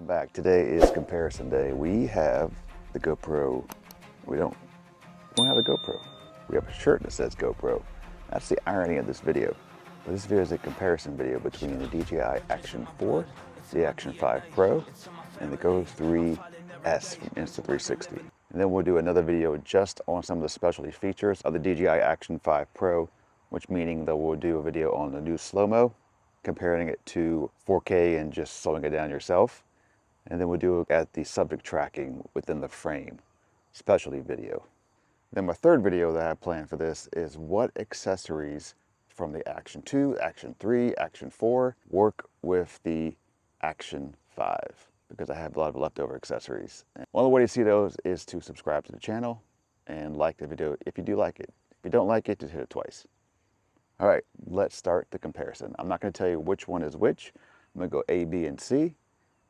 Welcome back. Today is comparison day. We have the GoPro. We don't have a GoPro. We have a shirt that says GoPro. That's the irony of this video. But this video is a comparison video between the DJI Action 4, the Action 5 Pro, and the Go3s from Insta360. And then we'll do another video just on some of the specialty features of the DJI Action 5 Pro, which meaning that we'll do a video on the new slow-mo, comparing it to 4K and just slowing it down yourself. And then we'll do at the subject tracking within the frame, specialty video. Then my third video that I have planned for this is what accessories from the Action 2, Action 3, Action 4 work with the Action 5, because I have a lot of leftover accessories. And one of the ways to see those is to subscribe to the channel and like the video if you do like it. If you don't like it, just hit it twice. All right, let's start the comparison. I'm not going to tell you which one is which. I'm going to go A, B, and C,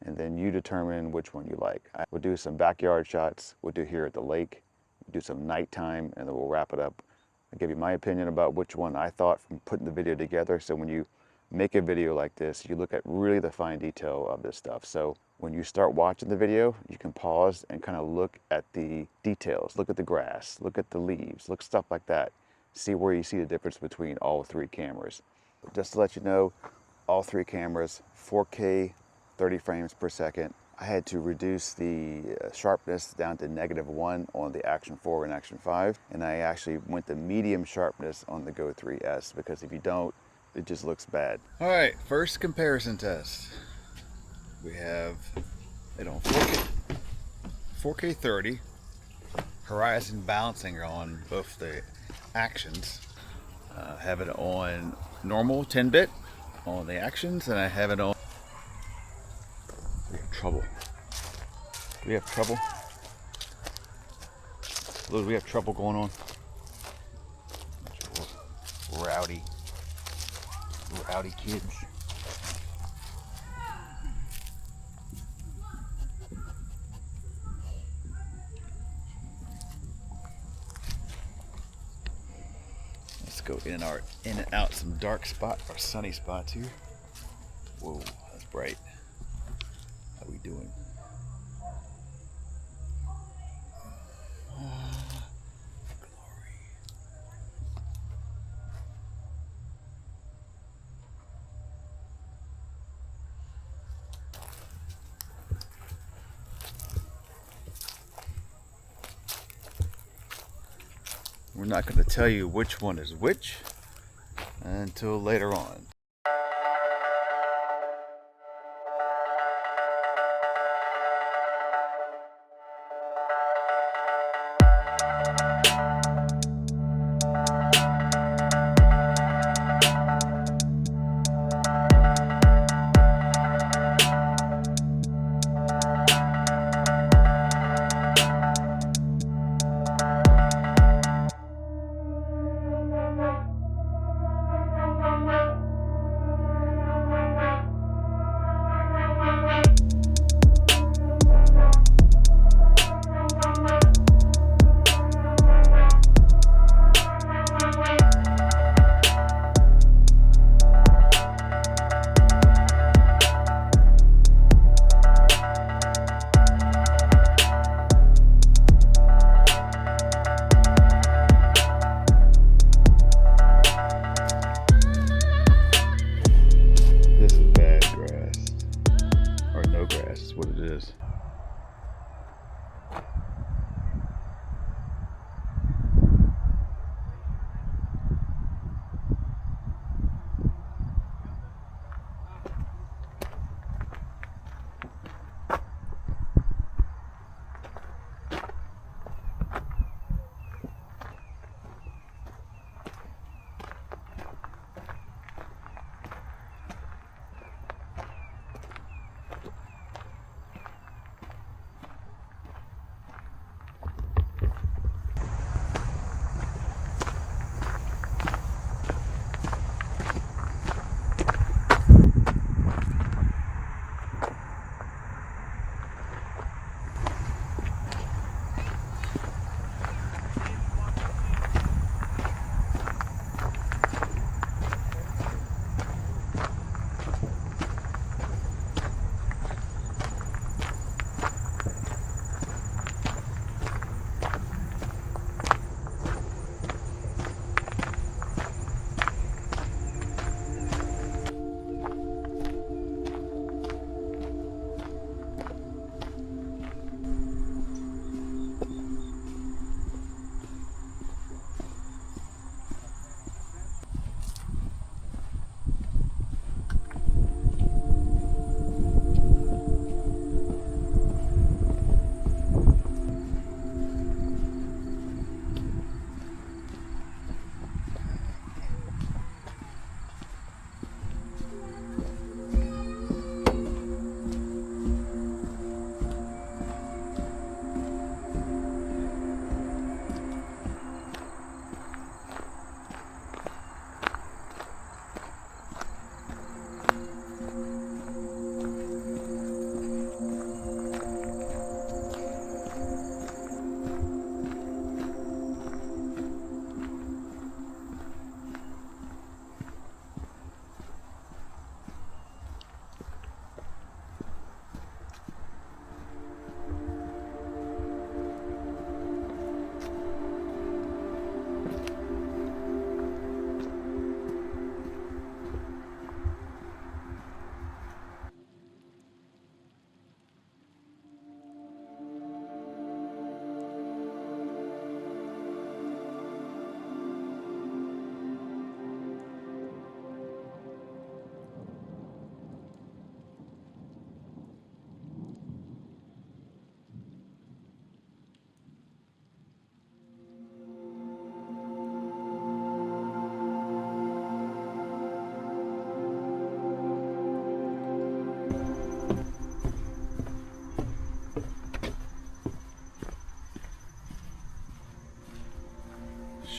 and then you determine which one you like. We'll do some backyard shots. We'll do here at the lake. We'll do some nighttime, and then we'll wrap it up. I'll give you my opinion about which one I thought from putting the video together. So when you make a video like this, you look at really the fine detail of this stuff. So when you start watching the video, you can pause and kind of look at the details. Look at the grass, look at the leaves, look stuff like that. See where you see the difference between all three cameras. Just to let you know, all three cameras, 4K, 30 frames per second. I had to reduce the sharpness down to -1 on the Action 4 and Action 5. And I actually went to medium sharpness on the Go3s, because if you don't, it just looks bad. All right, first comparison test. We have it on 4K 30, horizon balancing on both the Actions. Have it on normal 10-bit on the Actions, and I have it on. We have trouble. Do we have trouble? Look, we have trouble going on. Rowdy kids. Go in and out some dark spots or sunny spots here. Whoa, that's bright. How we doing? Oh, glory. We're not going to tell you which one is which until later on.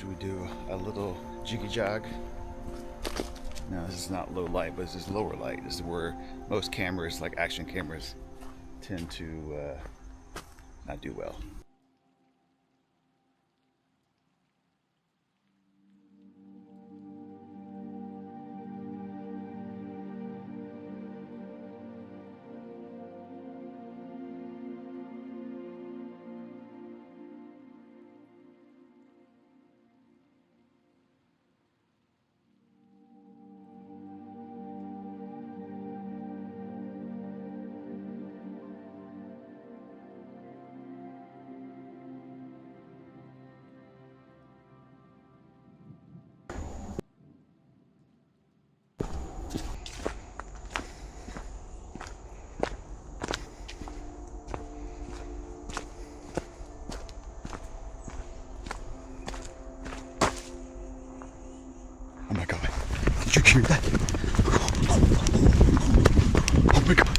Should we do a little jiggy jog? No, this is not low light, but this is lower light. This is where most cameras, like action cameras, tend to not do well. Oh my God, did you hear that? Oh my God.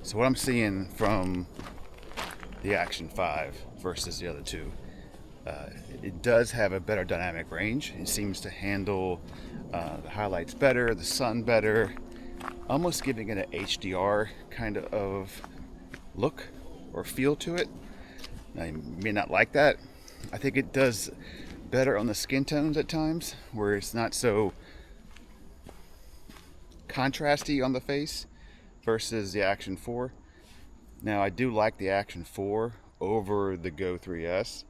So what I'm seeing from the Action 5 versus the other two, it does have a better dynamic range. It seems to handle the highlights better, the sun better, almost giving it an HDR kind of look or feel to it. Now, you may not like that. I think it does better on the skin tones at times, where it's not so contrasty on the face versus the Action 4. Now, I do like the Action 4 over the Go3s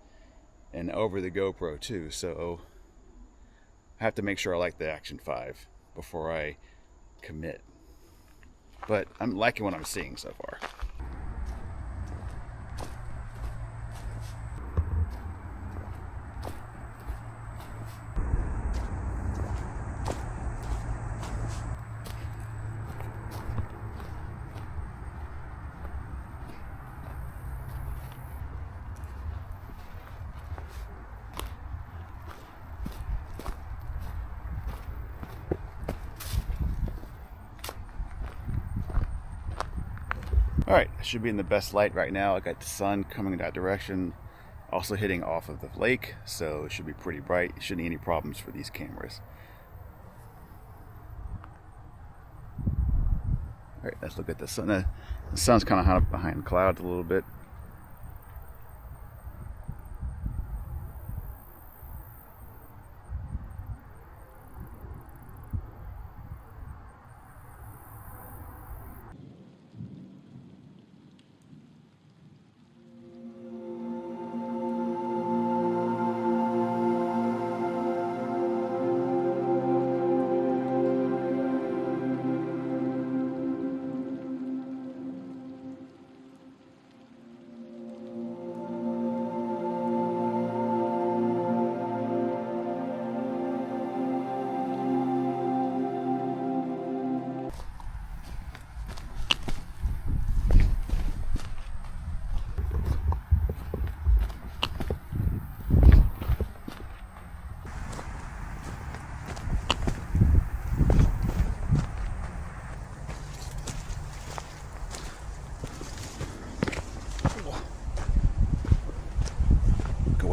and over the GoPro too, so I have to make sure I like the Action 5 before I commit. But I'm liking what I'm seeing so far. Alright, I should be in the best light right now. I got the sun coming in that direction, also hitting off of the lake, so it should be pretty bright. Shouldn't be any problems for these cameras. Alright, let's look at the sun. The sun's kind of behind clouds a little bit.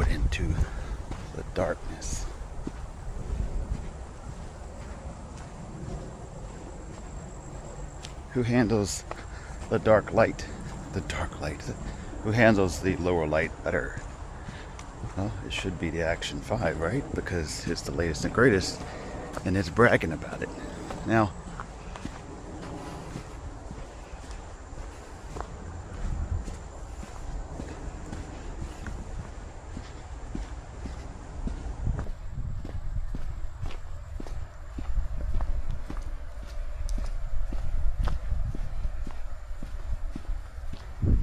Into the darkness. Who handles the dark light? The dark light. Who handles the lower light better? Well, it should be the Action 5, right? Because it's the latest and greatest, and it's bragging about it. Now,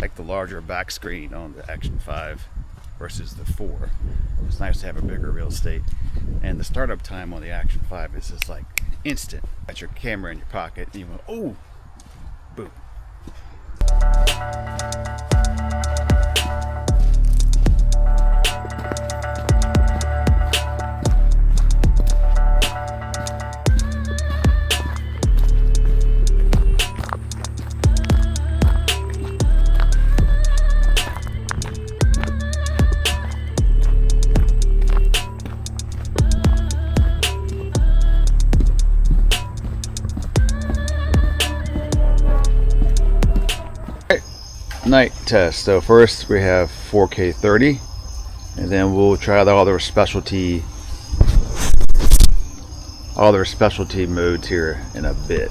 like the larger back screen on the Action 5 versus the 4. It's nice to have a bigger real estate. And the startup time on the Action 5 is just like instant. Got your camera in your pocket, and you go, oh, boom. Night test. So first we have 4K 30, and then we'll try out all their specialty modes here in a bit.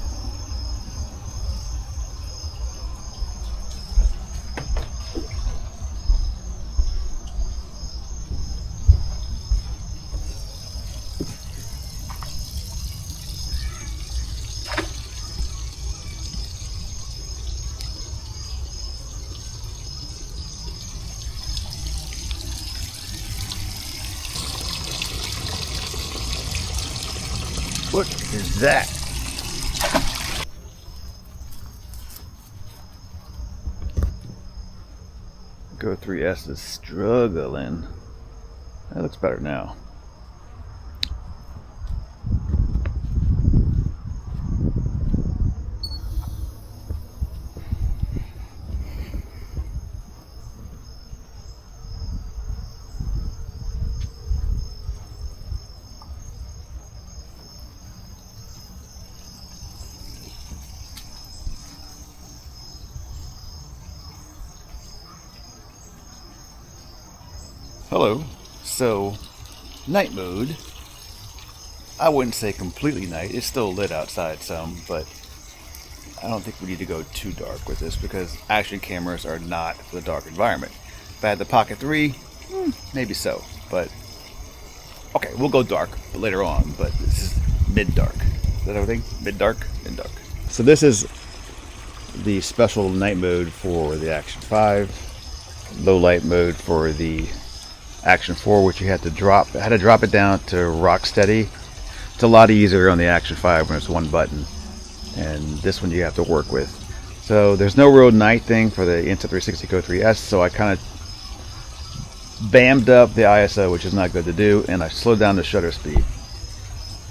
What is that? Go3s is struggling. That looks better now. Hello. So, night mode. I wouldn't say completely night. It's still lit outside some, but I don't think we need to go too dark with this because action cameras are not for the dark environment. If I had the Pocket 3, maybe so, but okay, we'll go dark later on, but this is mid-dark. Is that everything? Mid-dark? Mid-dark. So this is the special night mode for the Action 5, low light mode for the Action 4, which you had to drop it down to rock steady. It's a lot easier on the Action 5 when it's one button, and this one you have to work with. So there's no real night thing for the Insta360 Go3s, so I kind of bammed up the ISO, which is not good to do, and I slowed down the shutter speed.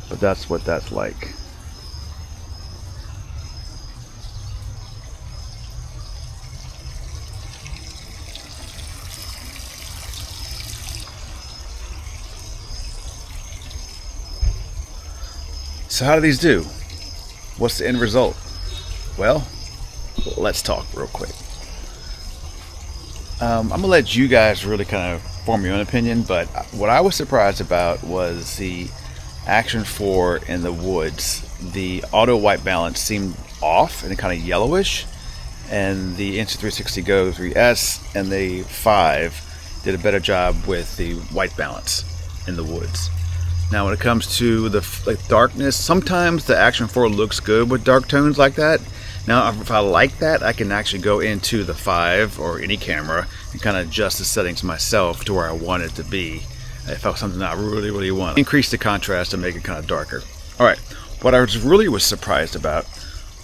But that's what that's like. So how do these do? What's the end result? Well, let's talk real quick. I'm gonna let you guys really kind of form your own opinion, but what I was surprised about was the Action 4 in the woods. The auto white balance seemed off and kind of yellowish, and the Insta360 Go3s and the 5 did a better job with the white balance in the woods. Now when it comes to the darkness, sometimes the Action 4 looks good with dark tones like that. Now if I like that, I can actually go into the 5 or any camera and kind of adjust the settings myself to where I want it to be. If I something I really want. Increase the contrast and make it kind of darker. Alright, what I was surprised about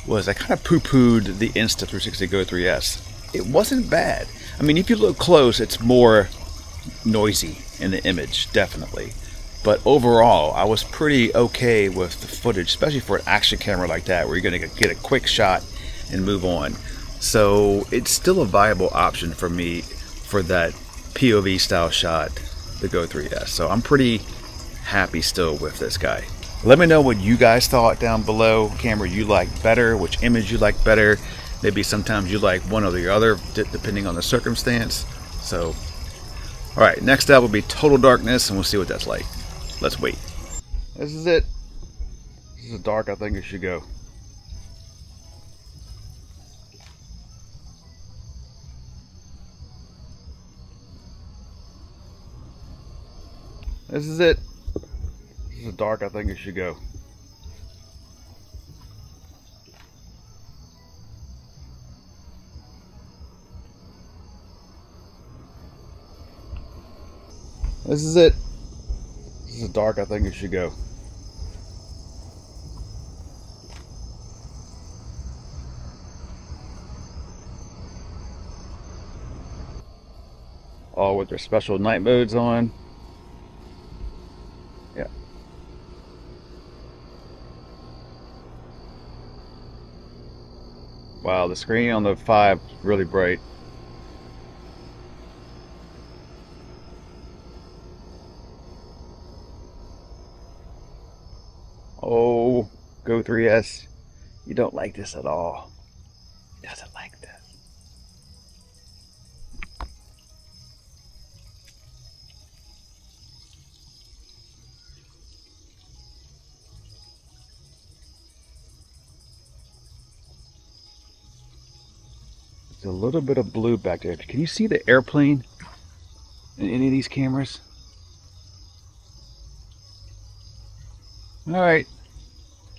was I kind of poo-pooed the Insta360 Go3s. It wasn't bad. I mean, if you look close, it's more noisy in the image, definitely. But overall, I was pretty okay with the footage, especially for an action camera like that, where you're going to get a quick shot and move on. So it's still a viable option for me for that POV style shot, the Go3s. So I'm pretty happy still with this guy. Let me know what you guys thought down below. Camera you like better, which image you like better. Maybe sometimes you like one or the other, depending on the circumstance. So, all right, next up will be total darkness, and we'll see what that's like. Let's wait. This is it. This is dark I think it should go. This is it. This is dark I think it should go. This is it. This is dark I think it should go. all with their special night modes on. Yeah. Wow, the screen on the 5 is really bright. Oh, Go3s, you don't like this at all. He doesn't like this. There's a little bit of blue back there. Can you see the airplane in any of these cameras? All right,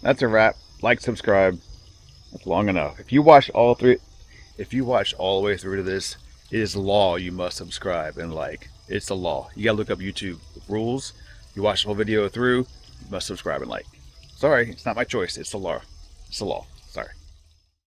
that's a wrap. Like, subscribe. That's long enough. If you watch all the way through to this, it is law you must subscribe and like. It's the law. You gotta look up YouTube rules. You watch the whole video through, you must subscribe and like. Sorry, it's not my choice. It's the law. It's the law.